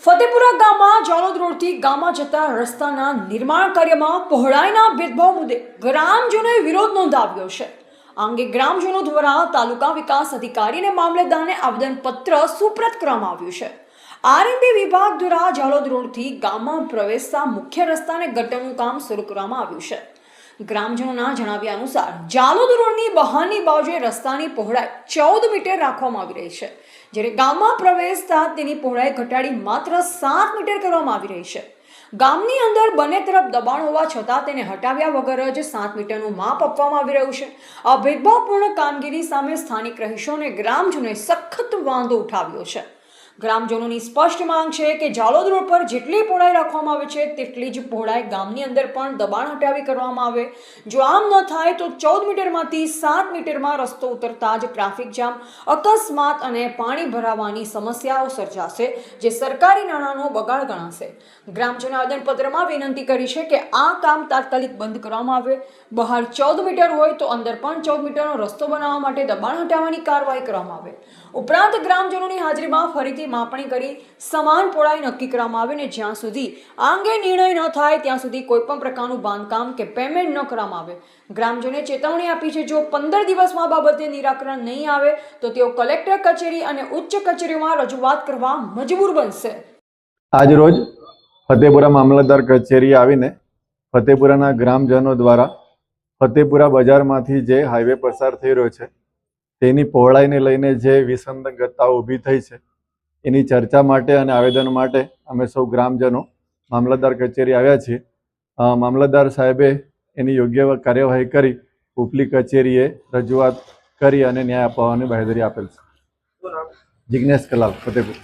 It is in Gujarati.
ફતેપુરા ગામમાં જાલોદ રોડથી ગામમાં જતા રસ્તાના નિર્માણ કાર્યમાં પહોળાઈના ભેદભાવ મુદ્દે ગ્રામજનોએ વિરોધ નોંધાવ્યો છે। આ અંગે ગ્રામજનો દ્વારા તાલુકા વિકાસ અધિકારી અને મામલતદારને આવેદનપત્ર સુપ્રત કરવામાં આવ્યું છે। આરએનબી વિભાગ દ્વારા જાલોદ રોડથી ગામમાં પ્રવેશતા મુખ્ય રસ્તાને ગટરનું કામ શરૂ કરવામાં આવ્યું છે। ગ્રામજનોના જણાવ્યા અનુસાર જાલોદ રોડની બહારની બાજુએ રસ્તાની પહોળાઈ 14 મીટર રાખવામાં આવી રહી છે, જ્યારે ગામમાં પ્રવેશતા તેની પહોળાઈ ઘટાડી માત્ર 7 મીટર કરવામાં આવી રહી છે। ગામની અંદર બંને તરફ દબાણ હોવા છતાં તેને હટાવ્યા વગર જ 7 મીટરનું માપ આપવામાં આવી રહ્યું છે। આ ભેદભાવપૂર્ણ કામગીરી સામે સ્થાનિક રહીશો અને ગ્રામજનોએ સખત વાંધો ઉઠાવ્યો છે। ગ્રામજનોની સ્પષ્ટ માંગ છે કે જાલોદ રોડ પર જેટલી પહોળાઈ રાખવામાં આવે છે તેટલી જ પહોળાઈ ગામની અંદર પણ દબાણ હટાવી કરવામાં આવે। જો આમ ન થાય તો 14 મીટરમાંથી 7 મીટરમાં રસ્તો ઉતરતા જ ટ્રાફિક જામ, અકસ્માત અને પાણી ભરાવાની સમસ્યાઓ સર્જાશે, જે સરકારી નાણાંનો બગાડ ગણાશે। ગ્રામજનોએ આવેદનપત્રમાં વિનંતી કરી છે કે આ કામ તાત્કાલિક બંધ કરવામાં આવે। બહાર 14 મીટર હોય તો અંદર પણ 14 મીટરનો રસ્તો બનાવવા માટે દબાણ હટાવવાની કાર્યવાહી કરવામાં આવે। ઉપરાંત ગ્રામજનોની હાજરીમાં ફરીથી માપણી કરી સમાન પહોળાઈ નક્કી કરવામાં આવે ને જ્યાં સુધી આ અંગે નિર્ણય ન થાય ત્યાં સુધી કોઈ પણ પ્રકારનું બાંધકામ કે પેમેન્ટ ન કરવામાં આવે। ગ્રામજનોએ ચેતવણી આપી છે, જો 15 દિવસમાં બાબતે નિરાકરણ નહીં આવે તો તેઓ કલેક્ટર કચેરી અને ઉચ્ચ કચેરીમાં રજૂઆત કરવા મજબૂર બનશે। આજ રોજ ફતેપુરા મામલતદાર કચેરી આવીને ફતેપુરાના ગ્રામજનો દ્વારા ફતેપુરા બજારમાંથી જે હાઈવે પસાર થઈ રહ્યો છે તેની પહોળાઈને લઈને જે વિસંગતતાઓ ઊભી થઈ છે એની ચર્ચા માટે અને આવેદન માટે અમે સૌ ગ્રામજનો મામલતદાર કચેરી આવ્યા છીએ। મામલતદાર સાહેબે એની યોગ્ય કાર્યવાહી કરી ઉપલી કચેરીએ રજૂઆત કરી અને ન્યાય અપાવવાની બાંહેધરી આપેલ છે। જિગ્નેશ કલાલ, ફતેપુર।